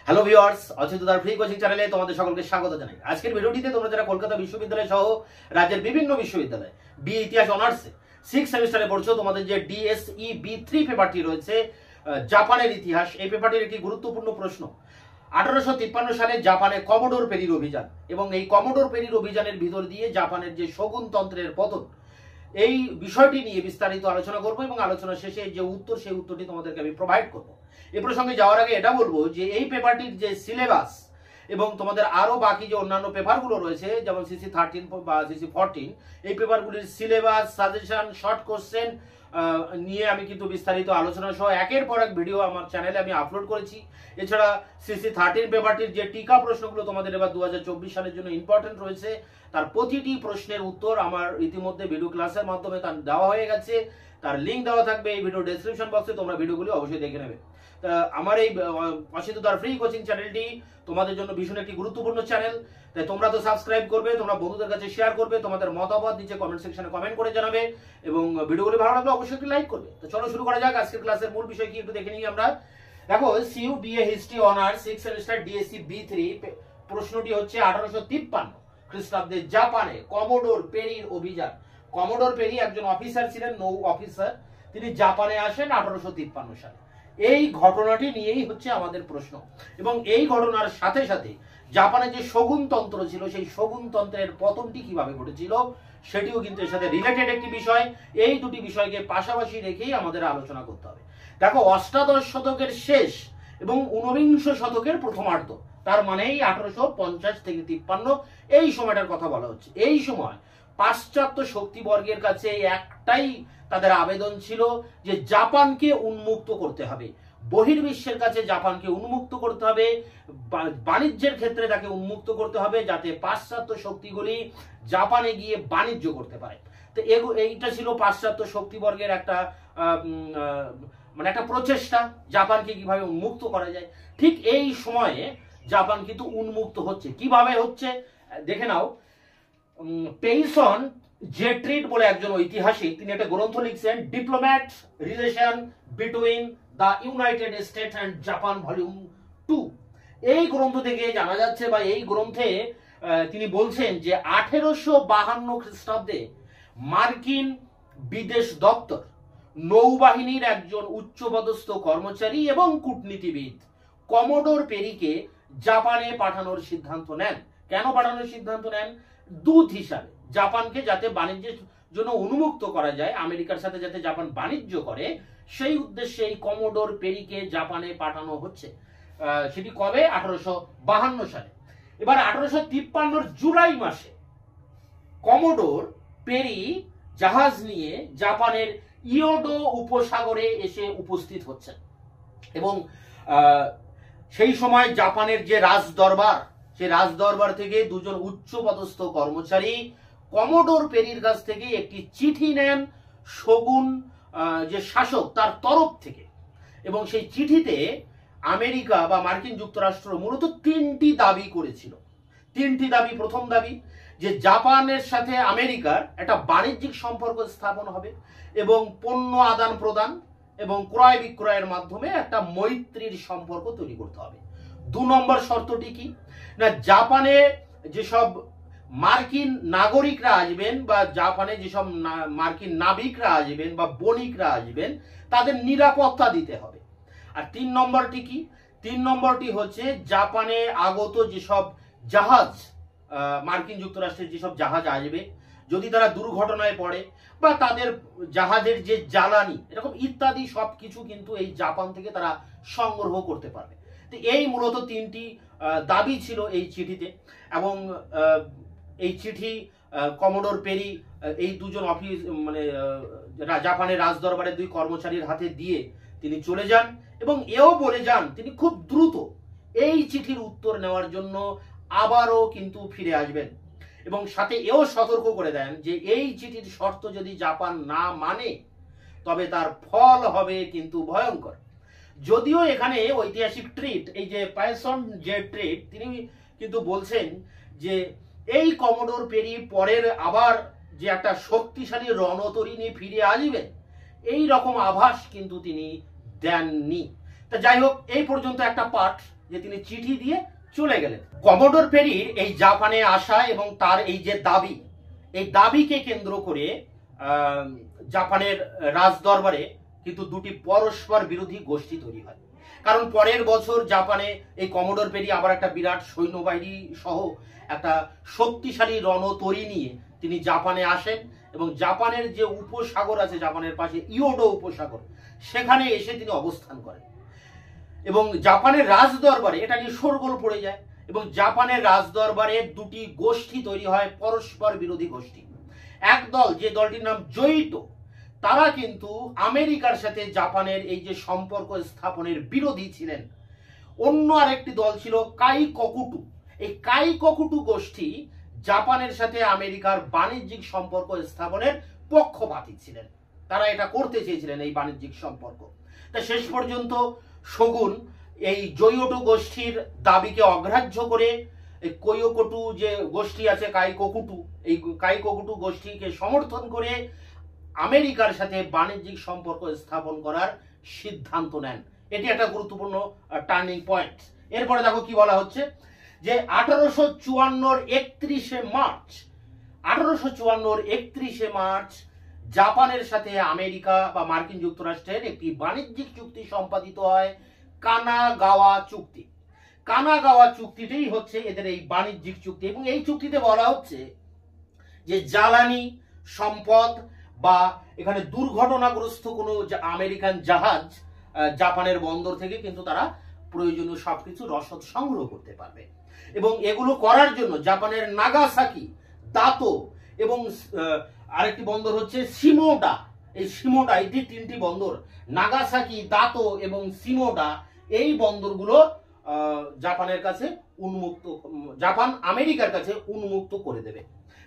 Hello viewers, অচিন্তদার free coaching চ্যানেলে তোমাদের সকলকে স্বাগত জানাই। আজকের ভিডিওটিতে তোমরা যারা কলকাতা বিশ্ববিদ্যালয় সহ রাজ্যের বিভিন্ন বিশ্ববিদ্যালয় বি ইতিহাস অনার্সে 6 সেমিস্টারে পড়ছো, তোমাদের যে ডিএসই B3 পেপারটি রয়েছে জাপানের ইতিহাস, এই পেপারটির একটি গুরুত্বপূর্ণ প্রশ্ন। 1853 সালে জাপানে কমোডোর পেরির অভিযান, এবং এই কমোডোর পেরির অভিযানের ভিতর দিয়ে জাপানের যে শোগুনতন্ত্রের পতন, এই বিষয়টি নিয়ে বিস্তারিত আলোচনা করব এবং আলোচনা শেষে যে উত্তর, সেই উত্তরটি তোমাদেরকে আমি প্রোভাইড করব। এই প্রসঙ্গে যাওয়ার আগে এটা বলবো যে এই পেপারটির যে সিলেবাস এবং তোমাদের আরো বাকি যে অন্যান্য পেপারগুলো রয়েছে, যেমন সিসি 13 বা সিসি 14, এই পেপারগুলির সিলেবাস, সাজেশন, শর্ট কোশ্চেন নিয়ে আমি কিন্তু বিস্তারিত আলোচনা সহ একের পর এক ভিডিও আমার চ্যানেলে আমি আপলোড করেছি। এছাড়া সিসি 13 পেপারটির যে টিকা প্রশ্নগুলো তোমাদের এবার 2024 সালের জন্য ইম্পর্টেন্ট রয়েছে, তার প্রতিটি প্রশ্নের উত্তর আমার ইতিমধ্যে ভিডিও ক্লাসের মাধ্যমে তার দেওয়া হয়ে গেছে। তার লিঙ্ক দেওয়া থাকবে এই ভিডিও ডেসক্রিপশন বক্সে, তোমরা ভিডিওগুলি অবশ্যই দেখে নেবে। আমার এই অচিন্তদার ফ্রি কোচিং চ্যানেলটি তোমাদের জন্য ভীষণ একটি গুরুত্বপূর্ণ চ্যানেল, তাই তোমরা তো সাবস্ক্রাইব করবে, তোমরা বন্ধুদের কাছে শেয়ার করবে, তোমাদের মতামত নিচে কমেন্ট সেকশনে কমেন্ট করে জানাবে এবং ভিডিওগুলি ভালো লাগলে অবশ্যই একটি লাইক করবে। তো চলো শুরু করা যাক। আজকের ক্লাসের মূল বিষয় কি একটু দেখে নিই আমরা। দেখো, CU BA history honours 6 semester DSC B3 প্রশ্নটি হচ্ছে 1853 খ্রিস্টাব্দে জাপানে কমোডোর পেরির অভিযান। কমোডোর পেরি একজন অফিসার ছিলেন, নৌ অফিসার। তিনি জাপানে আসেন 1853 সালে। এই ঘটনাটি নিয়েই হচ্ছে আমাদের প্রশ্ন, এবং এই ঘটনার সাথে সাথে জাপানে যে শোগুনতন্ত্র ছিল, সেই শোগুনতন্ত্রের পতনটি কিভাবে ঘটেছিল সেটিও কিন্তু এর সাথে রিলেটেড একটি বিষয়। এই দুটি বিষয়কে পাশাপাশি রেখেই আমাদের আলোচনা করতে হবে। দেখো, অষ্টাদশ শতকের শেষ এবং ঊনবিংশ শতকের প্রথমার্ধ, তার মানেই 1850 থেকে 53, এই সময়টার কথা বলা হচ্ছে। এই সময় পাশ্চাত্য শক্তিবর্গের কাছে একটাই তাদের আবেদন ছিল যে জাপানকে উন্মুক্ত করতে হবে, বহির্বিশ্বের কাছে জাপানকে উন্মুক্ত করতে হবে, বাণিজ্যের ক্ষেত্রে তাকে উন্মুক্ত করতে হবে, যাতে পাশ্চাত্য শক্তিগুলি জাপানে গিয়ে বাণিজ্য করতে পারে। তো এইটা ছিল পাশ্চাত্য শক্তিবর্গের একটা মানে একটা প্রচেষ্টা, জাপানকে কিভাবে উন্মুক্ত করা যায়। ঠিক এই সময়ে জাপান কিন্তু উন্মুক্ত হচ্ছে। কিভাবে হচ্ছে দেখে নাও। পেইসন জেট্রিড বলে একজন ঐতিহাসিক, তিনি একটা গ্রন্থ লিখছেন, diplomat relation between the United state and Japan volume 2। এই গ্রন্থ থেকে জানা যাচ্ছে, বা এই গ্রন্থে তিনি বলছেন যে 1852 খ্রিস্টাব্দে মার্কিন বিদেশ দপ্তর নৌবাহিনীর একজন উচ্চপদস্থ কর্মচারী এবং কূটনীতিবিদ কমোডোর পেরিকে জাপানে পাঠানোর সিদ্ধান্ত নেন। কেন পাঠানোর সিদ্ধান্ত নেন? দূত হিসাবে, জাপানকে যাতে বাণিজ্যের জন্য উন্মুক্ত করা যায়, আমেরিকার সাথে যাতে জাপান বাণিজ্য করে, সেই উদ্দেশ্যে এই কমোডোর পেরিকে জাপানে পাঠানো হচ্ছে। সেটি কবে? 1852 সালে। এবার 1853 জুলাই মাসে কমোডোর পেরি জাহাজ নিয়ে জাপানের ইয়োডো উপসাগরে এসে উপস্থিত হচ্ছেন, এবং সেই সময় জাপানের যে রাজদরবার, সেই রাজদরবার থেকে দুজন উচ্চপদস্থ কর্মচারী কমোডোর পেরির কাছ থেকে একটি চিঠি নেন শোগুন যে শাসক, তার তরফ থেকে। এবং সেই চিঠিতে আমেরিকা বা মার্কিন যুক্তরাষ্ট্র মূলত 3টি দাবি করেছিল। 3টি দাবি। প্রথম দাবি যে জাপানের সাথে আমেরিকার একটা বাণিজ্যিক সম্পর্ক স্থাপন হবে, এবং পণ্য আদান প্রদান এবং ক্রয় বিক্রয়ের মাধ্যমে একটা মৈত্রীর সম্পর্ক তৈরি করতে হবে। 2 নম্বর শর্তটি কি না, জাপানে যেসব মার্কিন নাগরিকরা আসবেন বা জাপানে যেসব মার্কিন নাবিকরা আসবেন বা বণিকরা আসবেন, তাদের নিরাপত্তা দিতে হবে। আর 3 নম্বরটি কি? 3 নম্বরটি হচ্ছে জাপানে আগত যেসব জাহাজ, মার্কিন যুক্তরাষ্ট্রের যেসব জাহাজ আসবে, যদি তারা দুর্ঘটনায় পড়ে বা তাদের জাহাজের যে জ্বালানি এরকম ইত্যাদি সবকিছু কিন্তু এই জাপান থেকে তারা সংগ্রহ করতে পারবে। তো এই মূলত 3টি দাবি ছিল এই চিঠিতে, এবং এই চিঠি কমোডোর পেরি এই দুজন অফিস মানে জাপানের রাজদরবারের 2 কর্মচারীর হাতে দিয়ে তিনি চলে যান, এবং এও বলে যান তিনি খুব দ্রুত এই চিঠির উত্তর নেওয়ার জন্য আবারও কিন্তু ফিরে আসবেন, এবং সাথে এও সতর্ক করে দেন যে এই চিঠির শর্ত যদি জাপান না মানে তবে তার ফল হবে কিন্তু ভয়ঙ্কর। যদিও এখানে ঐতিহাসিক ট্রিট, এই যে পেইসন জেট্রিড, তিনি কিন্তু বলছেন যে এই কমোডোর পেরি পরের আবার যে একটা শক্তিশালী রণতরী নিয়ে ফিরে আসবেন, এই রকম আভাস কিন্তু তিনি দেননি। তা যাই হোক, এই পর্যন্ত একটা পাঠ। যে তিনি চিঠি দিয়ে চলে গেলেন। কমোডোর পেরির এই জাপানে আসা এবং তার এই যে দাবি, এই দাবিকে কেন্দ্র করে জাপানের রাজদরবারে কিন্তু দুটি পরস্পর বিরোধী গোষ্ঠী তৈরি হয়। কারণ পরের বছর জাপানে এই কমোডোর পেরি আবার একটা বিরাট সৈন্যবাহিনী সহ একটা শক্তিশালী রণতরী নিয়ে তিনি জাপানে আসেন এবং জাপানের যে উপসাগর আছে জাপানের পাশে ইয়োডো উপসাগর, সেখানে এসে তিনি অবস্থান করেন এবং জাপানের রাজদরবারে এটা নিয়ে শোরগোল পড়ে যায় এবং জাপানের রাজদরবারে দুটি গোষ্ঠী তৈরি হয়, পরস্পর বিরোধী গোষ্ঠী। এক দল, যে দলটির নাম জৈটো, তারা কিন্তু আমেরিকার সাথে জাপানের এই যে সম্পর্ক স্থাপনের বিরোধী ছিলেন। অন্য আরেকটি দল ছিল কাইককুটু। এই কাইককুটু গোষ্ঠী জাপানের সাথে আমেরিকার বাণিজ্যিক সম্পর্ক স্থাপনের পক্ষপাতী ছিলেন। তারা এটা করতে চেয়েছিলেন, এই বাণিজ্যিক সম্পর্ক। তা শেষ পর্যন্ত শগুন এই জৈটো গোষ্ঠীর দাবিকে অগ্রাহ্য করে এই কৈকটু যে গোষ্ঠী আছে কাইককুটু, এই কাইককুটু গোষ্ঠীকে সমর্থন করে আমেরিকার সাথে বাণিজ্যিক সম্পর্ক স্থাপন করার সিদ্ধান্ত নেন। এটি একটা গুরুত্বপূর্ণ টার্নিং পয়েন্ট। এরপরে দেখো কি বলা হচ্ছে যে 1854 মার্চ জাপানের সাথে আমেরিকা বা মার্কিন যুক্তরাষ্ট্রের একটি বাণিজ্যিক চুক্তি সম্পাদিত হয়, কানাগাওয়া চুক্তি। কানাগাওয়া চুক্তিটাই হচ্ছে এদের এই বাণিজ্যিক চুক্তি এবং এই চুক্তিতে বলা হচ্ছে যে জ্বালানি সম্পদ বা এখানে দুর্ঘটনাগ্রস্ত কোনো আমেরিকান জাহাজ জাপানের বন্দর থেকে কিন্তু তারা প্রয়োজনীয় সবকিছু রসদ সংগ্রহ করতে পারবে এবং এগুলো করার জন্য জাপানের নাগাসাকি, দাতো এবং আরেকটি বন্দর হচ্ছে শিমোডা, এই শিমোডা, এই তিনটি বন্দর নাগাসাকি, দাতো এবং শিমোডা, এই বন্দরগুলো জাপানের কাছে উন্মুক্ত, জাপান আমেরিকার কাছে উন্মুক্ত করে দেবে।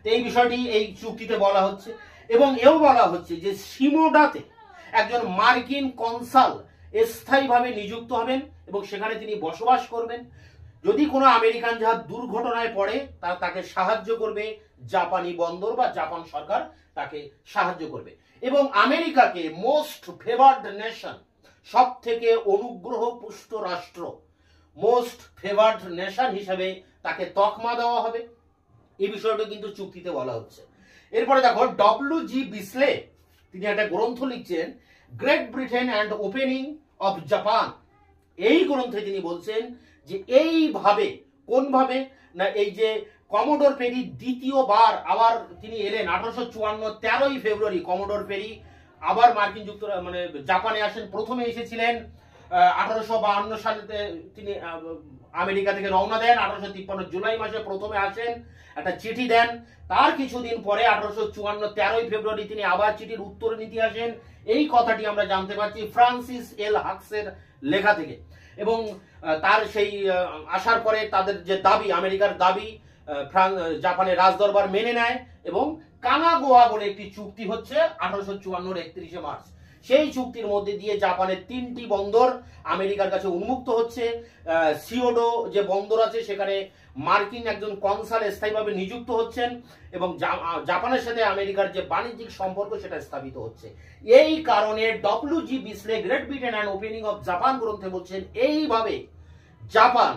তো এই বিষয়টি এই চুক্তিতে বলা হচ্ছে এবং এও বলা হচ্ছে যে শিমোডাতে একজন মার্কিন কনসাল স্থায়ীভাবে নিযুক্ত হবেন এবং সেখানে তিনি বসবাস করবেন। যদি কোনো আমেরিকান জাহাজ দুর্ঘটনায় পড়ে তাকে সাহায্য করবে জাপানি বন্দর বা জাপান সরকার তাকে সাহায্য করবে এবং আমেরিকাকে মোস্ট ফেভার্ড নেশন, সব থেকে অনুগ্রহ পুষ্ট রাষ্ট্র, মোস্ট ফেভার্ড নেশন হিসেবে তাকে তকমা দেওয়া হবে। এই বিষয়টা কিন্তু চুক্তিতে বলা হচ্ছে। এরপরে দেখো ডব্লিউ.জি. বিসলে, তিনি একটা গ্রন্থ লিখছেন, great Britain and opening of Japan. এই গ্রন্থে তিনি বলছেন যে এইভাবে, কোনভাবে না, এই যে কমোডোর পেরি দ্বিতীয়বার আবার তিনি এলেন 1854 13ই ফেব্রুয়ারি কমোডোর পেরি আবার মার্কিন যুক্তরাষ্ট্র মানে জাপানে আসেন। প্রথমে এসেছিলেন 1852 সালে তিনি আমেরিকা থেকে রওনা দেন। 1853 জুলাই মাসে প্রথমে আসেন, একটা চিঠি দেন। তার কিছুদিন পরে 1854 13ই ফেব্রুয়ারি তিনি আবার চিঠির উত্তর নিতে আসেন। এই কথাটি আমরা জানতে পারছি ফ্রান্সিস এল হাক্সের লেখা থেকে। এবং তার সেই আসার পরে তাদের যে দাবি, আমেরিকার দাবি জাপানের রাজদরবার মেনে নেয় এবং কানাগাওয়া বলে একটি চুক্তি হচ্ছে 1854 31শে মার্চ। সেই চুক্তির মধ্যে দিয়ে জাপানের 3টি বন্দর আমেরিকার কাছে উন্মুক্ত হচ্ছে। সিওডো যে বন্দর আছে সেখানে মার্কিন একজন কনসাল স্থায়ীভাবে নিযুক্ত হচ্ছেন এবং জাপানের সাথে আমেরিকার যে বাণিজ্যিক সম্পর্ক সেটা স্থাপিত হচ্ছে। এই কারণে W G. Beasley Great Britain and opening of Japan গ্রন্থে বলছেন এইভাবে জাপান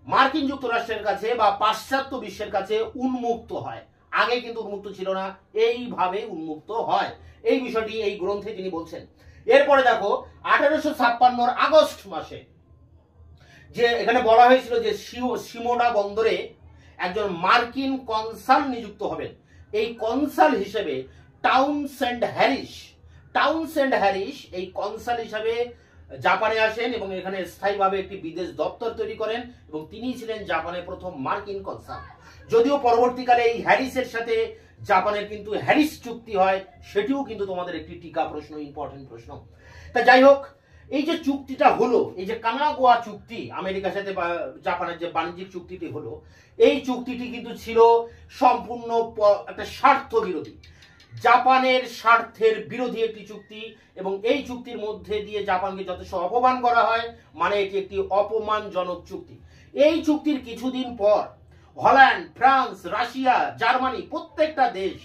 মার্কিন যুক্তরাষ্ট্রের কাছে বা পাশ্চাত্য বিশ্বের কাছে উন্মুক্ত হয়। আগে কিন্তু উন্মুক্ত ছিল না, এইভাবে উন্মুক্ত হয়। এই বিষয়টি এই গ্রন্থে তিনি বলছেন। এরপরে দেখো 1856 আগস্ট মাসে যে এখানে বলা হয়েছিল যে শিমোডা বন্দরে একজন মার্কিন কনসাল নিযুক্ত হবেন। এই কনসাল হিসেবে টাউনসেন্ড হ্যারিস এই কনসাল হিসেবে জাপানে আসেন এবং এখানে স্থায়ীভাবে একটি বিদেশ দপ্তর তৈরি করেন এবং তিনি ছিলেন জাপানের প্রথম মার্কিন কনসাল। যদিও পরবর্তীকালে এই হ্যারিসের সাথে জাপানের কিন্তু হ্যারিস চুক্তি হয়, সেটিও কিন্তু তোমাদের একটি টিকা প্রশ্ন, ইম্পর্টেন্ট প্রশ্ন। তা যাই হোক, এই যে চুক্তিটা হলো, এই যে কানাগাওয়া চুক্তি আমেরিকার সাথে জাপানের যে বাণিজ্যিক চুক্তিটি হলো, এই চুক্তিটি কিন্তু ছিল সম্পূর্ণ একটা স্বার্থ বিরোধী, জাপানের স্বার্থের বিরোধী একটি চুক্তি এবং এই চুক্তির মধ্যে দিয়ে জাপানকে যথেষ্ট অপমান করা হয়, মানে এটি একটি অপমানজনক চুক্তি। এই চুক্তির কিছুদিন পর হল্যান্ড, ফ্রান্স, রাশিয়া, জার্মানি প্রত্যেকটা দেশ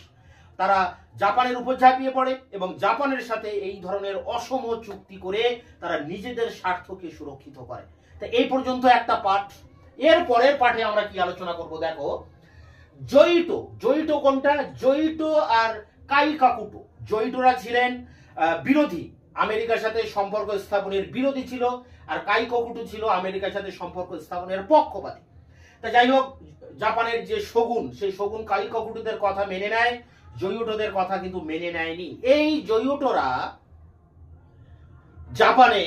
তারা জাপানের উপর ঝাঁপিয়ে পড়ে এবং জাপানের সাথে এই ধরনের অসম চুক্তি করে তারা নিজেদের স্বার্থকে সুরক্ষিত করে। তো এই পর্যন্ত একটা পাঠ। এর পরের পাঠে আমরা কি আলোচনা করব দেখো, জৈটো। জৈটো কোনটা? জৈটো আর কাইকাকুটো। জৈটোরা ছিলেন বিরোধী, আমেরিকার সাথে সম্পর্ক স্থাপনের বিরোধী ছিল, আর কাইকাকুটো ছিল আমেরিকার সাথে সম্পর্ক স্থাপনের পক্ষপাতী। তা যাই হোক, জাপানের যে শগুন, সেই শগুন কাইকাকুটোদের কথা মেনে নেয়, জৈটোদের কথা কিন্তু মেনে নেয়নি। এই জৈটোরা জাপানে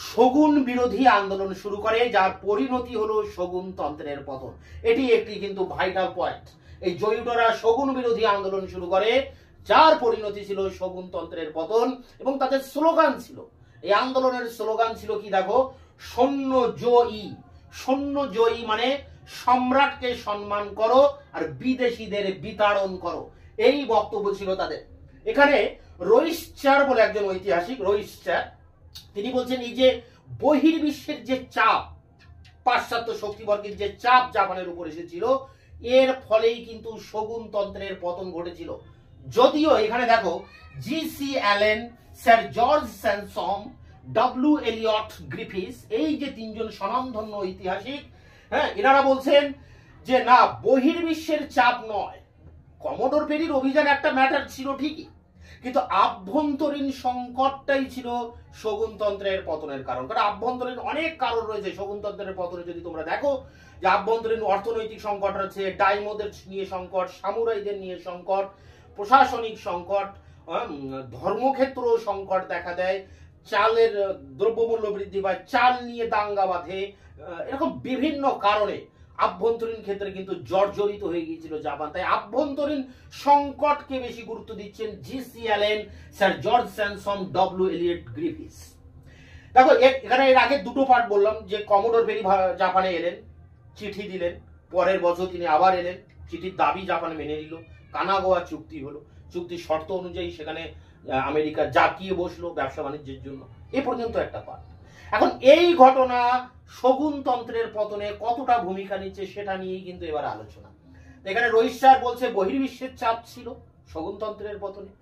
শগুন বিরোধী আন্দোলন শুরু করে, যার পরিণতি হলো শগুন তন্ত্রের পতন। এটি একটি কিন্তু ভাইটাল পয়েন্ট। এই জৈটোরা শগুন বিরোধী আন্দোলন শুরু করে, যার পরিণতি ছিল শগুন তন্ত্রের পতন। এবং তাদের স্লোগান ছিল, এই আন্দোলনের স্লোগান ছিল কি দেখো, সৈন্য জয়ী। সৈন্য জয়ী মানে সম্রাটকে সম্মান করো আর বিদেশিদের বিতাড়ন করো, এই বক্তব্য ছিল তাদের। এখানে রোইসচার বলে একজন ঐতিহাসিক, রোইসচার, তিনি বলছেন এই যে বহির্বিশ্বের যে চাপ, পাশ্চাত্য শক্তিবর্গের যে চাপ জাপানের উপর এসেছিল, এর ফলেই কিন্তু শগুন তন্ত্রের পতন ঘটেছিল। যদিও এখানে দেখো G C. Allen, sir George Sansom, W. Elliot Griffis, এই যে তিনজন স্বনামধন্য ঐতিহাসিক, হ্যাঁ, এনারা বলছেন যে না, বহির্বিশ্বের চাপ নয়, কমোডোর পেরির অভিযান একটা ম্যাটার ছিল ঠিকই, কিন্তু আভ্যন্তরীণ সংকটটাই ছিল শগুনতন্ত্রের পতনের কারণ। কারণ আভ্যন্তরীণ অনেক কারণ রয়েছে শগুনতন্ত্রের পতনে। যদি তোমরা দেখো যে আভ্যন্তরীণ অর্থনৈতিক সংকট রয়েছে, ডাইমোদের নিয়ে সংকট, সামুরাইদের নিয়ে সংকট, প্রশাসনিক সংকট, ধর্মক্ষেত্র সংকট দেখা দেয়, চালের দ্রব্যমূল্য বৃদ্ধি পায়, চাল নিয়ে দাঙ্গা বাঁধে, এরকম বিভিন্ন কারণে আভ্যন্তরীণ ক্ষেত্রে কিন্তু জর্জরিত হয়ে গিয়েছিল জাপান। তাই আভ্যন্তরীণ সংকটকে বেশি গুরুত্ব দিচ্ছেন G C. Allen, sir George Sansom, W. Elliot Griffis. দেখো এখানে এর আগে দুটো পার্ট বললাম, যে কমোডোর পেরি জাপানে এলেন, চিঠি দিলেন, পরের বছর তিনি আবার এলেন, চিঠির দাবি জাপান মেনে নিল, কানাগাওয়া চুক্তি হলো, চুক্তির শর্ত অনুযায়ী সেখানে আমেরিকা জাঁকিয়ে বসলো ব্যবসা বাণিজ্যের জন্য। এ পর্যন্ত একটা পার্ট। এখন এই ঘটনা শগুনতন্ত্রের পতনে কতটা ভূমিকা নিচ্ছে সেটা নিয়েই কিন্তু এবার আলোচনা। এখানে রোইসচার বলছে বহির্বিশ্বের চাপ ছিল শগুনতন্ত্রের পতনে।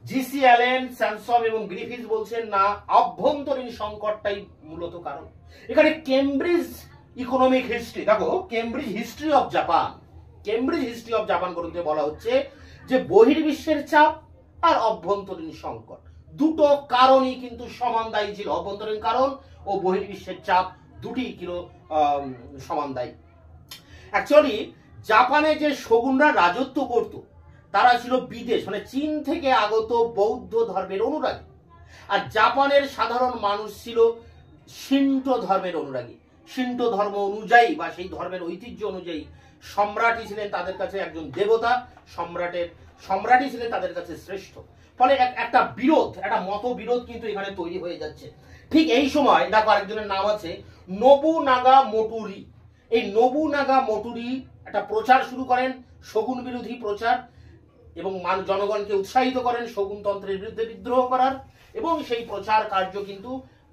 জি.সি. অ্যালেন, স্যানসম এবং গ্রিফিস বলছেন না, আভ্যন্তরীণ সংকটটাই মূলত কারণ। এখানে কেমব্রিজ ইকোনমিক হিস্ট্রি, দেখো Cambridge history of Japan, Cambridge history of Japan গ্রন্থে বলা হচ্ছে যে বহির্বিশ্বের চাপ আর অভ্যন্তরীণ সংকট দুটো কারণই কিন্তু সমান দায়ী ছিল। অভ্যন্তরীণ কারণ ও বহির্বিশ্বের চাপ দুটি কিলো সমান দায়ী। অ্যাকচুয়ালি জাপানে যে শগুনরা রাজত্ব করত, তারা ছিল বিদেশ মানে চীন থেকে আগত বৌদ্ধ ধর্মের অনুরাগী, আর জাপানের সাধারণ মানুষ ছিল শিন্টো ধর্মের অনুরাগী। শিন্টো ধর্ম অনুযায়ী বা সেই ধর্মের ঐতিহ্য অনুযায়ী সম্রাটই ছিলেন তাদের কাছে একজন দেবতা, সম্রাটই ছিলেন তাদের কাছে শ্রেষ্ঠ। ফলে একটা বিরোধ, একটা মতবিরোধ কিন্তু এখানে তৈরি হয়ে যাচ্ছে। ঠিক এই সময় দেখো আরেকজনের নাম আছে নোবুনাগা মোটুরি। এই নোবুনাগা মোটুরি একটা প্রচার শুরু করেন, শগুন বিরোধী প্রচার, এবং জনগণকে উৎসাহিত করেন শগুনতন্ত্রের বিরুদ্ধে বিদ্রোহ করার, এবং সেই প্রচার কার্য কিন্তু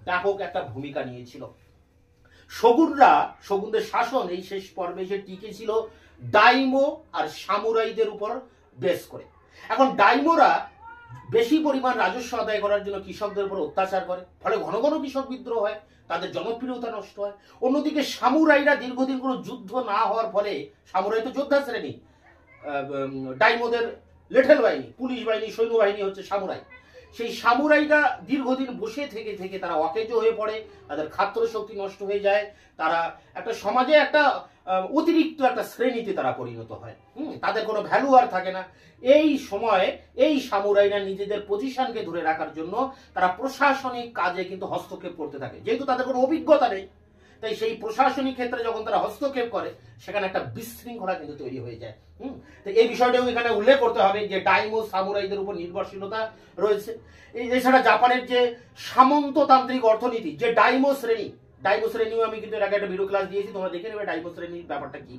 ব্যাপক একটা ভূমিকা নিয়েছিল। শগুনদের শাসন এই শেষ পর্বে এসে টিকে ছিল ডাইমো আর সামুরাইদের উপর বেস করে। এখন ডাইমোরা বেশি পরিমাণ রাজস্ব আদায় করার জন্য কৃষকদের উপর অত্যাচার করে, ফলে ঘন ঘন কৃষক বিদ্রোহ হয়, তাদের জনপ্রিয়তা নষ্ট হয়। অন্যদিকে সামুরাইরা দীর্ঘদিন কোনো যুদ্ধ না হওয়ার ফলে, সামুরাই তো যোদ্ধা শ্রেণী, ডাইমোদের লেঠেল বাহিনী, পুলিশ বাহিনী, সৈন্যবাহিনী হচ্ছে সামুরাই। সেই সামুরাইরা দীর্ঘদিন বসে থেকে থেকে তারা অকেজ হয়ে পড়ে, তাদের খাদ্য শক্তি নষ্ট হয়ে যায়, তারা একটা সমাজে একটা অতিরিক্ত একটা শ্রেণীতে তারা পরিণত হয়। তাদের কোনো ভ্যালু আর থাকে না। এই সময় এই সামুরাইরা নিজেদের পজিশনকে ধরে রাখার জন্য তারা প্রশাসনিক কাজে কিন্তু হস্তক্ষেপ করতে থাকে। যেহেতু তাদের কোনো অভিজ্ঞতা নেই, তাই সেই প্রশাসনিক ক্ষেত্রে যখন তারা হস্তক্ষেপ করে, সেখানে একটা বিশৃঙ্খলা কিন্তু তৈরি হয়ে যায়। তো এই বিষয়টাও এখানে উল্লেখ করতে হবে যে ডাইমো সামুরাইদের উপর নির্ভরশীলতা রয়েছে। এছাড়া জাপানের যে সামন্ততান্ত্রিক অর্থনীতি, যে ডাইমো শ্রেণীও আমি কিন্তু এর আগে একটা ভিডিও ক্লাস দিয়েছি, তোমরা দেখে নেবে ডাইমো শ্রেণীর ব্যাপারটা কি।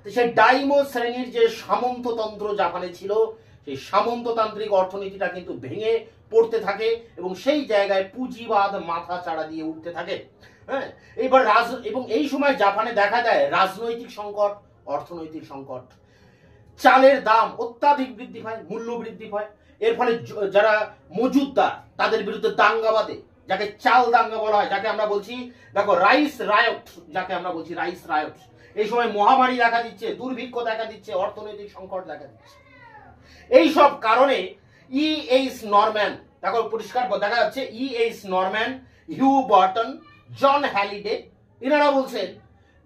তো সেই ডাইমো শ্রেণীর যে সামন্ততন্ত্র জাপানে ছিল, সেই সামন্ততান্ত্রিক অর্থনীতিটা কিন্তু ভেঙে পড়তে থাকে এবং সেই জায়গায় পুঁজিবাদ মাথা চাড়া দিয়ে উঠতে থাকে। হ্যাঁ, এইবার এবং এই সময় জাপানে দেখা দেয় রাজনৈতিক সংকট, অর্থনৈতিক সংকট, চালের দাম অত্যাধিক বৃদ্ধি পায়, মূল্য বৃদ্ধি পায়। এর ফলে যারা মজুদদার তাদের বিরুদ্ধে দাঙ্গা বাঁধে, যাকে চাল দাঙ্গা বলা হয়, যাকে আমরা বলছি দেখো রাইস রায়ট, যাকে আমরা বলছি রাইস রায়ট। এই সময় মহামারী দেখা দিচ্ছে, দুর্ভিক্ষ দেখা দিচ্ছে, অর্থনৈতিক সংকট দেখা দিচ্ছে। এই সব কারণে E.H. নরম্যান, দেখো পরিষ্কার দেখা যাচ্ছে, E.H. নরম্যান, হিউ বার্টন, জন হ্যালিডে, এনারা বলছেন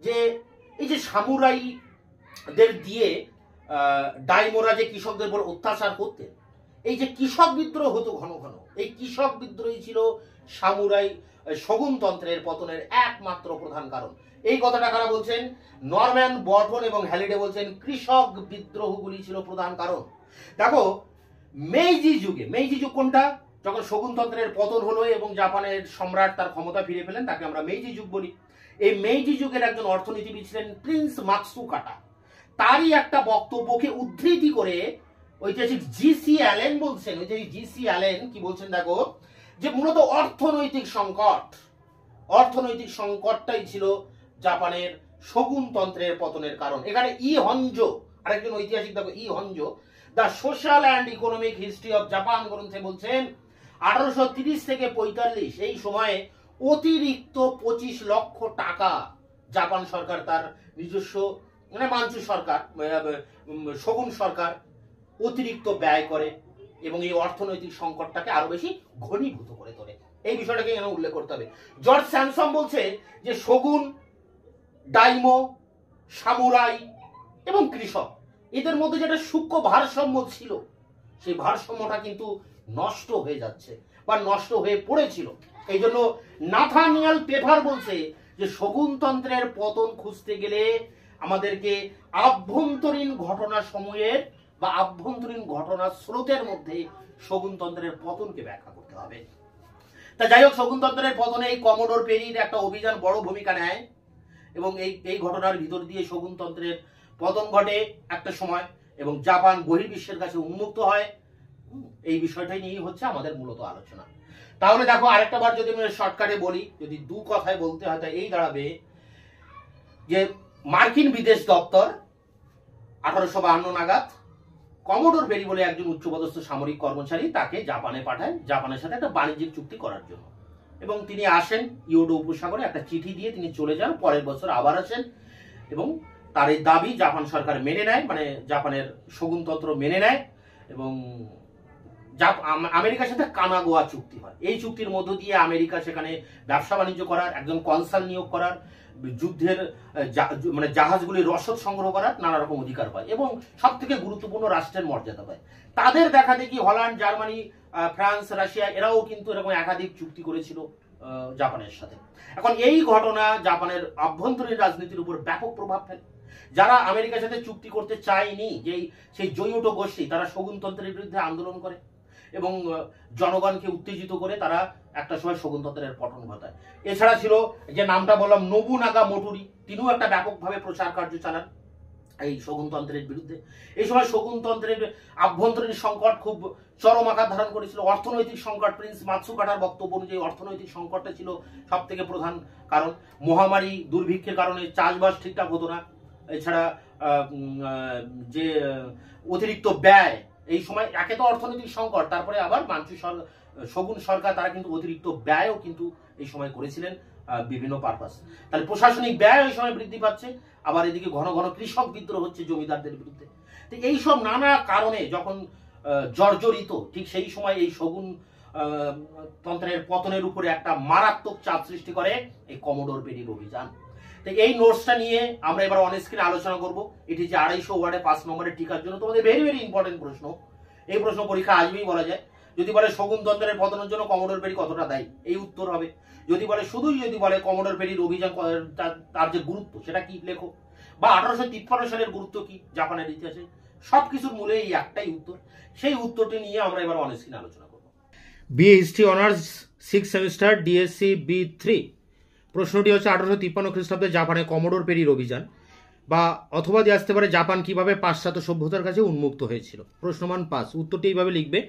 যে এই যে সামুরাইদের দিয়ে ডাইমোরা যে কৃষকদের উপর অত্যাচার করতেন, এই যে কৃষক বিদ্রোহ হতো ঘন ঘন, এই কৃষক বিদ্রোহী ছিল সামুরাই শগুনতন্ত্রের পতনের একমাত্র প্রধান কারণ। এই কথাটা কারা বলছেন? নরম্যান, বর্টন এবং হ্যালিডে বলছেন কৃষক বিদ্রোহগুলি ছিল প্রধান কারণ। দেখো মেইজি যুগে, মেইজি যুগ কোনটা? যখন শগুনতন্ত্রের পতন হলো এবং জাপানের সম্রাট তার ক্ষমতা ফিরে পেলেন, তাকে আমরা মেইজি যুগ বলি। এই মেইজি যুগের একজন অর্থনীতিবিদ ছিলেন প্রিন্স মাতসুকাটা। তারই একটা বক্তব্যকে উদ্ধৃতি করে ঐতিহাসিক জি.সি. অ্যালেন বলছেন, ওই যে জি.সি. অ্যালেন কি বলছেন দেখো, যে মূলত অর্থনৈতিক সংকটটাই ছিল জাপানের শগুনতন্ত্রের পতনের কারণ। এখানে ই হঞ্জো, আরেকজন ঐতিহাসিক দেখো, E Honjo the social and economic history of Japan গ্রন্থে বলছেন 1830 থেকে 45 এই সময়ে অতিরিক্ত 25 লক্ষ টাকা জাপান সরকার তার নিজস্ব, মানে মাঞ্চু সরকার, শগুন সরকার অতিরিক্ত ব্যয় করে এবং এই অর্থনৈতিক সংকটটাকে আরো বেশি ঘনীভূত করে তোলে। এই বিষয়টাকে এখানে উল্লেখ করতে হবে। জর্জ স্যামসন বলছে যে শগুন, ডাইমো, সামুরাই এবং কৃষক, এদের মধ্যে যেটা সূক্ষ্ম ভারসাম্য ছিল, সেই ভারসাম্যটা কিন্তু নষ্ট হয়ে যাচ্ছে বা নষ্ট হয়ে পড়েছিল। এই জন্য নাথানিয়াল পেভার বলছে যে শগুনতন্ত্রের পতন খুঁজতে গেলে আমাদেরকে আভ্যন্তরীণ ঘটনা সমূহের বা আভ্যন্তরীণ ঘটনার স্রোতের মধ্যে শগুনতন্ত্রের পতনকে ব্যাখ্যা করতে হবে। তা যাই হোক, শগুনতন্ত্রের পতনে এই কমোডোর পেরির একটা অভিযান বড় ভূমিকা নেয় এবং এই ঘটনার ভিতর দিয়ে শগুনতন্ত্রের পতন ঘটে একটা সময় এবং জাপান বহির্বিশ্বের কাছে উন্মুক্ত হয়। এই বিষয়টাই নিয়েই হচ্ছে আমাদের মূলত আলোচনা। তাহলে দেখো আরেকটা বার যদি আমি শর্টকাটে বলি, যদি দু কথায় বলতে হয়, তা এই দাঁড়াবে যে মার্কিন বিদেশ দপ্তর 1852 নাগাদ কমোডোর পেরি বলে একজন উচ্চপদস্থ সামরিক কর্মচারী তাকে জাপানে পাঠায় জাপানের সাথে একটা বাণিজ্যিক চুক্তি করার জন্য, এবং তিনি আসেন ইয়োডো উপসাগরে, একটা চিঠি দিয়ে তিনি চলে যান। পরের বছর আবার আসেন এবং তার এই দাবি জাপান সরকার মেনে নেয়, মানে জাপানের শগুনতন্ত্র মেনে নেয় এবং আমেরিকার সাথে কানাগোয়া চুক্তি হয়। এই চুক্তির মধ্য দিয়ে আমেরিকা সেখানে ব্যবসা বাণিজ্য করার, একজন কনসাল নিয়োগ করার, যুদ্ধের মানে জাহাজগুলি রসদ সংগ্রহ করার নানা রকম অধিকার পায় এবং সব থেকে গুরুত্বপূর্ণ রাষ্ট্রের মর্যাদা পায়। তাদের দেখা দেখি হল্যান্ড, জার্মানি, ফ্রান্স, রাশিয়া এরাও কিন্তু এরকম একাধিক চুক্তি করেছিল জাপানের সাথে। এখন এই ঘটনা জাপানের আভ্যন্তরীণ রাজনীতির উপর ব্যাপক প্রভাব ফেলে। যারা আমেরিকার সাথে চুক্তি করতে চায়নি, যে সেই জৈওটো গোষ্ঠী, তারা শগুনতন্ত্রের বিরুদ্ধে আন্দোলন করে এবং জনগণকে উত্তেজিত করে তারা একটা সময় শগুনতন্ত্রের পতন ঘটায়। এছাড়া ছিল যে নামটা বললাম নোবুনাগা মোটোরি, তিনিও একটা ব্যাপকভাবে প্রচার কার্য চালান এই শগুনতন্ত্রের বিরুদ্ধে। এই সময় শগুনতন্ত্রের আভ্যন্তরীণ সংকট খুব চরম আকার ধারণ করেছিল। অর্থনৈতিক সংকট, প্রিন্স মাতসুকাটার বক্তব্য অনুযায়ী অর্থনৈতিক সংকটটা ছিল সব থেকে প্রধান কারণ। মহামারী, দুর্ভিক্ষের কারণে চাষবাস ঠিকঠাক হতো না। এছাড়া যে অতিরিক্ত ব্যয়, এই সময় একে তো অর্থনৈতিক সংকট, তারপরে আবার মাঞ্চু শগুন সরকার তারা কিন্তু অতিরিক্ত ব্যয়ও কিন্তু এই সময় করেছিলেন বিভিন্ন পারপাস। তাহলে প্রশাসনিক ব্যয় এই সময় বৃদ্ধি পাচ্ছে, আবার এদিকে ঘন ঘন কৃষক বিদ্রোহ হচ্ছে জমিদারদের বিরুদ্ধে। তো এইসব নানা কারণে যখন জর্জরিত, ঠিক সেই সময় এই শগুন তন্ত্রের পতনের উপরে একটা মারাত্মক চাপ সৃষ্টি করে এই কমোডোর পেরির অভিযান। তো এই নোটসটা নিয়ে আমরা এবার অন স্ক্রিনে আলোচনা করব। এটি যে 250 ওয়ার্ডে 5 নম্বরের টিকার জন্য তোমাদের ভেরি ভেরি ইম্পর্টেন্ট প্রশ্ন। এই প্রশ্ন পরীক্ষা আসবেই বলা যায়। যদি বলে শগুনতন্ত্রের পতনের জন্য কমোডোর পেরি কতটা দায়ী, এই উত্তর হবে। যদি বলে শুধুই যদি বলে কমোডোর পেরির অভিযান, তার যে গুরুত্ব সেটা কি লেখো, বা 1853 সালের গুরুত্ব কি জাপানের ইতিহাসে, সবকিছুর মূলে এই একটাই উত্তর। সেই উত্তরটি নিয়ে আমরা এবার অন স্ক্রিনে আলোচনা করব। BA history honours 6 semester DSC B3 প্রশ্নটি হচ্ছে 1853 খ্রিস্টাব্দে জাপানে কমোডোর পেরির অভিযান, বা অথবা দিয়ে আসতে পারে জাপান কিভাবে পাশ্চাত্য সভ্যতার কাছে উন্মুক্ত হয়েছিল। প্রশ্নমান 5, উত্তরটি এইভাবে লিখবে।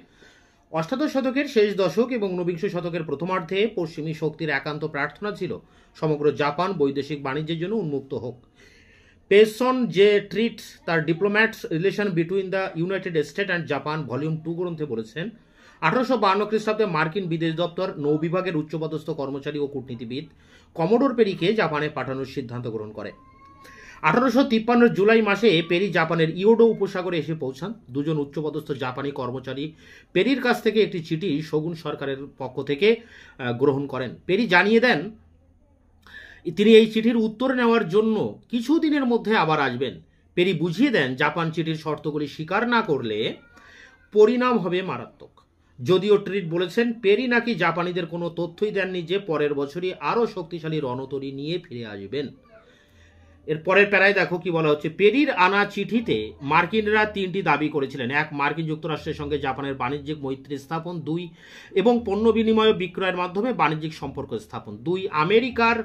অষ্টাদশ শতকের শেষ দশক এবং ঊনবিংশ শতকের প্রথমার্ধে পশ্চিমী শক্তির একান্ত প্রার্থনা ছিল সমগ্র জাপান বৈদেশিক বাণিজ্যের জন্য উন্মুক্ত হোক। পেসন যে ট্রিট তার diplomats relation between the United state and Japan volume 2 গ্রন্থে বলেছেন 1852 খ্রিস্টাব্দে মার্কিন বিদেশ দপ্তর নৌবিভাগের উচ্চপদস্থ কর্মচারী ও কূটনীতিবিদ কমোডোর পেরিকে জাপানে পাঠানোর সিদ্ধান্ত গ্রহণ করে। 1853 জুলাই মাসে পেরি জাপানের ইয়োডো উপসাগরে এসে পৌঁছান। দুজন উচ্চপদস্থ জাপানি কর্মচারী পেরির কাছ থেকে একটি চিঠি শগুন সরকারের পক্ষ থেকে গ্রহণ করেন। পেরি জানিয়ে দেন তিনি এই চিঠির উত্তর নেওয়ার জন্য কিছুদিনের মধ্যে আবার আসবেন। পেরি বুঝিয়ে দেন জাপান চিঠির শর্তগুলি স্বীকার না করলে পরিণাম হবে মারাত্মক। যদিও ট্রিট বলেছেন পেরি নাকি জাপানিদের কোনো তথ্যই দেননি যে পরের বছরই আরও শক্তিশালী রণতরী নিয়ে ফিরে আসবেন। এর পরের প্যারায় দেখো কি বলা হচ্ছে। পেরির আনা চিঠিতে মার্কিনরা 3টি দাবি করেছিলেন। 1, মার্কিন যুক্তরাষ্ট্রের সঙ্গে জাপানের বাণিজ্যিক মৈত্রী স্থাপন। 2, এবং পণ্য বিনিময় বিক্রয়ের মাধ্যমে বাণিজ্যিক সম্পর্ক স্থাপন। 2, আমেরিকার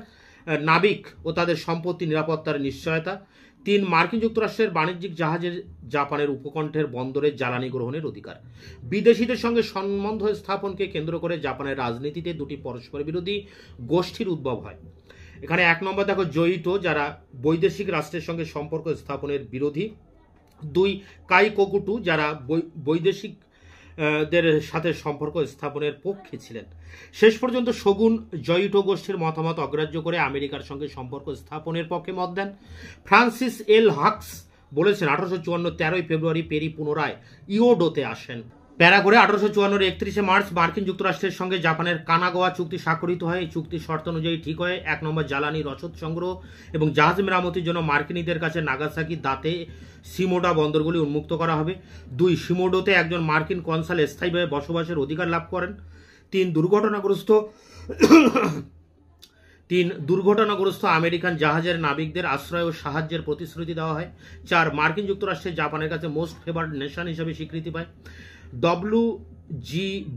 নাবিক ও তাদের সম্পত্তি নিরাপত্তার নিশ্চয়তা। 3, মার্কিন যুক্তরাষ্ট্রের বাণিজ্যিক জাহাজের জাপানের উপকণ্ঠের বন্দরে জ্বালানি গ্রহণের অধিকার। বিদেশিদের সঙ্গে সম্বন্ধ স্থাপনকে কেন্দ্র করে জাপানের রাজনীতিতে দুটি পরস্পর বিরোধী গোষ্ঠীর উদ্ভব হয়। এখানে 1 নম্বর দেখো জয়িটো, যারা বৈদেশিক রাষ্ট্রের সঙ্গে সম্পর্ক স্থাপনের বিরোধী। 2, কাইকোকুটু, যারা বৈদেশিক দের সাথে সম্পর্ক স্থাপনের পক্ষে ছিলেন। শেষ পর্যন্ত শগুন জয়িটো গোষ্ঠীর মতামত অগ্রাহ্য করে আমেরিকার সঙ্গে সম্পর্ক স্থাপনের পক্ষে মত দেন। ফ্রান্সিস এল হাক্স বলেছেন 1854 13 ফেব্রুয়ারি পেরি পুনরায় ইয়োডোতে আসেন। প্যারা করে 1854 31 মার্চ মার্কিন যুক্তরাষ্ট্রের সঙ্গে জাপানের কানাগাওয়া চুক্তি স্বাক্ষরিত হয়। এই চুক্তির শর্ত অনুযায়ী ঠিক হয় 1 নম্বর জ্বালানি রসদ সংগ্রহ এবং জাহাজ মেরামতির জন্য মার্কিনীদের কাছে নাগাসাকি, দাতে, শিমোডা বন্দরগুলি উন্মুক্ত করা হবে। 2, শিমোডোতে একজন মার্কিন কনসাল স্থায়ীভাবে বসবাসের অধিকার লাভ করেন। 3, দুর্ঘটনাগ্রস্ত আমেরিকান জাহাজের নাবিকদের আশ্রয় ও সাহায্যের প্রতিশ্রুতি দেওয়া হয়। 4, মার্কিন যুক্তরাষ্ট্রের জাপানের কাছে মোস্ট ফেভার্ড নেশন হিসেবে স্বীকৃতি পায়। W.G.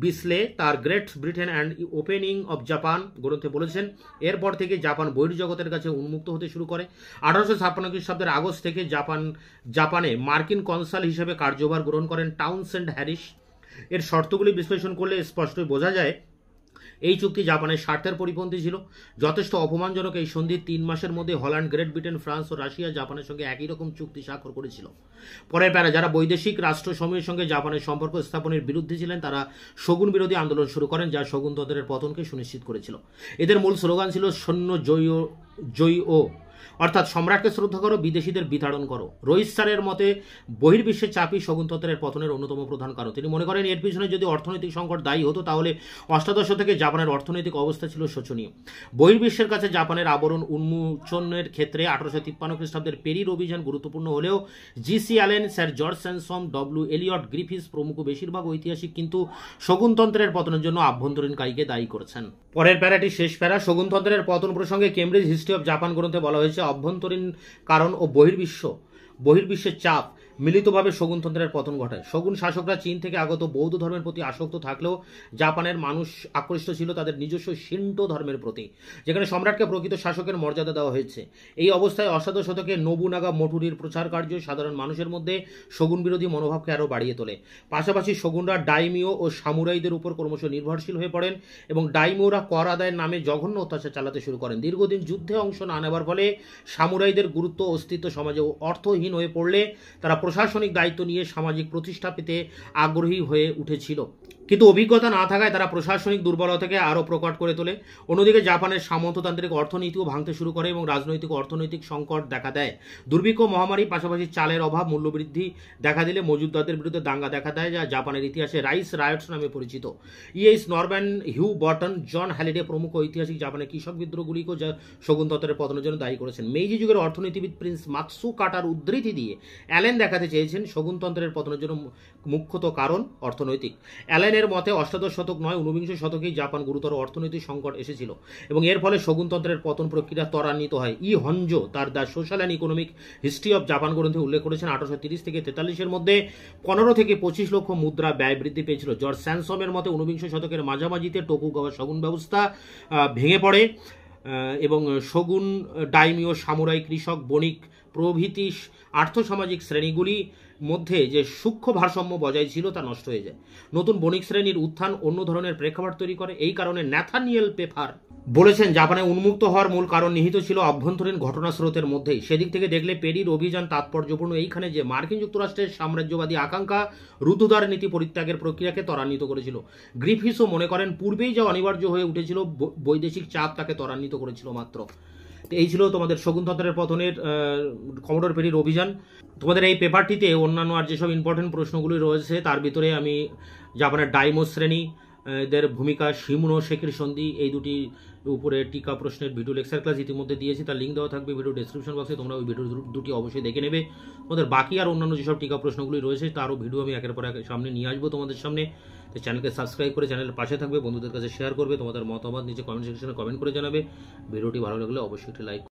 বিসলে তার great Britain and opening of Japan গ্রন্থে বলেছেন এরপর থেকে জাপান বহির্জগতের কাছে উন্মুক্ত হতে শুরু করে। 1856 খ্রিস্টাব্দের আগস্ট থেকে জাপানে মার্কিন কনসাল হিসেবে কার্যভার গ্রহণ করেন টাউনসেন্ড হ্যারিস। এর শর্তগুলি বিশ্লেষণ করলে স্পষ্টই বোঝা যায় এই চুক্তি জাপানের স্বার্থের পরিপন্থী ছিল। যথেষ্ট অপমানজনক এই সন্ধির 3 মাসের মধ্যে হল্যান্ড, গ্রেট ব্রিটেন, ফ্রান্স ও রাশিয়া জাপানের সঙ্গে একই রকম চুক্তি স্বাক্ষর করেছিল। পরের প্যারা, যারা বৈদেশিক রাষ্ট্রসমূহের সঙ্গে জাপানের সম্পর্ক স্থাপনের বিরুদ্ধে ছিলেন তারা শগুন বিরোধী আন্দোলন শুরু করেন, যা শগুনতন্ত্রের পতনকে সুনিশ্চিত করেছিল। এদের মূল স্লোগান ছিল সৈন্য জয়ী ও, অর্থাৎ সম্রাটকে শ্রদ্ধা করো, বিদেশিদের বিতাড়ন করো। রোহিস্টারের মতে বহির্বিশ্বের চাপই শগুনতন্ত্রের পতনের অন্যতম প্রধান কারণ। তিনি মনে করেন এর পিছনে যদি অর্থনৈতিক সংকট দায়ী হতো তাহলে অষ্টাদশ থেকে জাপানের অর্থনৈতিক অবস্থা ছিল শোচনীয়। বহির্বিশ্বের কাছে জাপানের আবরণ উন্মোচনের ক্ষেত্রে 1853 খ্রিস্টাব্দের পেরির অভিযান গুরুত্বপূর্ণ হলেও G C. Allen, sir George Sansom, W. Elliot Griffis প্রমুখ বেশিরভাগ ঐতিহাসিক কিন্তু শগুনতন্ত্রের পতনের জন্য আভ্যন্তরীণ কারীকে দায়ী করেছেন। পরের প্যারাটি শেষ প্যারা। শগুনতন্ত্রের পতন প্রসঙ্গে কেমব্রিজ হিস্ট্রি অব জাপান গ্রন্থে বলা হয়েছে অভ্যন্তরীণ কারণ ও বহির্বিশ্বের চাপ মিলিতভাবে শগুনতন্ত্রের পতন ঘটায়। শগুন শাসকরা চীন থেকে আগত বৌদ্ধ ধর্মের প্রতি আসক্ত থাকলেও জাপানের মানুষ আকৃষ্ট ছিল তাদের নিজস্ব শিন্টো ধর্মের প্রতি, যেখানে সম্রাটকে প্রকৃত শাসকের মর্যাদা দেওয়া হয়েছে। এই অবস্থায় অষ্টাদশ শতকে নোবুনাগা মোটুরির প্রচার কার্য সাধারণ মানুষের মধ্যে শগুন বিরোধী মনোভাবকে আরও বাড়িয়ে তোলে। পাশাপাশি শগুনরা ডাইমিও ও সামুরাইদের উপর ক্রমশ নির্ভরশীল হয়ে পড়েন এবং ডাইমিওরা কর আদায়ের নামে জঘন্য অত্যাচার চালাতে শুরু করেন। দীর্ঘদিন যুদ্ধে অংশ না নেবার ফলে সামুরাইদের গুরুত্ব অস্তিত্ব সমাজে অর্থহীন হয়ে পড়লে তারা প্রশাসনিক দায়িত্ব নিয়ে সামাজিক প্রতিষ্ঠা পেতে আগ্রহী হয়ে উঠেছিল, কিন্তু অভিজ্ঞতা না থাকায় তারা প্রশাসনিক দুর্বলতাকে আরও প্রকট করে তোলে। অন্যদিকে জাপানের সামন্ততান্ত্রিক অর্থনীতিও ভাঙতে শুরু করে এবং রাজনৈতিক অর্থনৈতিক সংকট দেখা দেয়। দুর্ভিক্ষ, মহামারী, পাশাপাশি চালের অভাব, মূল্যবৃদ্ধি দেখা দিলে মজুতদারদের বিরুদ্ধে দাঙ্গা দেখা দেয়, যা জাপানের ইতিহাসে রাইস রায়টস নামে পরিচিত। E.H. নরম্যান, হিউ বটন, জন হ্যালিডে প্রমুখ ঐতিহাসিক জাপানের কৃষক বিদ্রোহগুলিকেও শগুনতন্ত্রের পতনের জন্য দায়ী করেছেন। মেইজি যুগের অর্থনীতিবিদ প্রিন্স মাতসু কাটার উদ্ধৃতি দিয়ে অ্যালেন দেখাতে চেয়েছেন শগুনতন্ত্রের পতনের জন্য মুখ্যত কারণ অর্থনৈতিক। অ্যালেনের মতে অষ্টাদশ শতক নয় 19বিংশ শতকেই জাপান গুরুতর অর্থনৈতিক সংকট এসেছিল এবং এর ফলে শগুনতন্ত্রের পতন প্রক্রিয়া ত্বরান্বিত হয়। ই হঞ্জো তার the social and economic history of Japan গ্রন্থে উল্লেখ করেছেন 1830 থেকে 43 মধ্যে 15 থেকে 25 লক্ষ মুদ্রা ব্যয় বৃদ্ধি পেয়েছিল। জর্জ স্যানসমের মতে 19বিংশ শতকের মাঝামাঝিতে টোকুগাওয়া শগুন ব্যবস্থা ভেঙে পড়ে এবং শগুন, ডাইমিও, সামুরাই, কৃষক, বণিক প্রভৃতি আর্থসামাজিক শ্রেণীগুলি মধ্যে যে সূক্ষ্ম ভারসাম্য বজায় ছিল তা নষ্ট হয়ে যায়। নতুন বণিক শ্রেণীর উত্থান অন্য ধরনের প্রেক্ষাপট তৈরি করে। এই কারণে ন্যাথানিয়েল পেফার বলেছেন জাপানে উন্মুক্ত হওয়ার মূল কারণ নিহিত ছিল অভ্যন্তরীণ ঘটনা স্রোতের মধ্যেই। সেদিক থেকে দেখলে পেরির অভিযান তাৎপর্যপূর্ণ এইখানে যে মার্কিন যুক্তরাষ্ট্রের সাম্রাজ্যবাদী আকাঙ্ক্ষা রুদ্ধদ্বার নীতি পরিত্যাগের প্রক্রিয়াকে ত্বরান্বিত করেছিল। গ্রিফিসও মনে করেন পূর্বেই যা অনিবার্য হয়ে উঠেছিল, বৈদেশিক চাপ তাকে ত্বরান্বিত করেছিল মাত্র। তো এই ছিল তোমাদের শকুনতন্ত্রের পতনের কমোডর পেরির অভিযান। তোমাদের এই পেপারটিতে অন্যান্য আর যেসব ইম্পর্টেন্ট প্রশ্নগুলি রয়েছে তার ভিতরে আমি জাপানের ডাইমো শ্রেণী, এদের ভূমিকা, শিমোনোসেকির সন্ধি, এই দুটি উপরে টিকা প্রশ্নের ভিডিও লেকচার ক্লাস ইতিমধ্যে দিয়েছি, তার লিঙ্ক দেওয়া থাকবে ভিডিও ডেসক্রিপশন বক্সে, তোমরা ওই ভিডিও দুটি অবশ্যই দেখে নেবে। তোমাদের বাকি আর অন্যান্য যেসব টিকা প্রশ্নগুলি রয়েছে তারও ভিডিও আমি একের পর এক সামনে নিয়ে আসবো তোমাদের সামনে। তো চ্যানেলকে সাবস্ক্রাইব করে চ্যানেলের পাশে থাকবে, বন্ধুদের কাছে শেয়ার করবে, তোমাদের মতামত নিচে কমেন্ট সেকশনে কমেন্ট করে জানাবে। ভিডিওটি ভালো লাগলে অবশ্যই একটি লাইক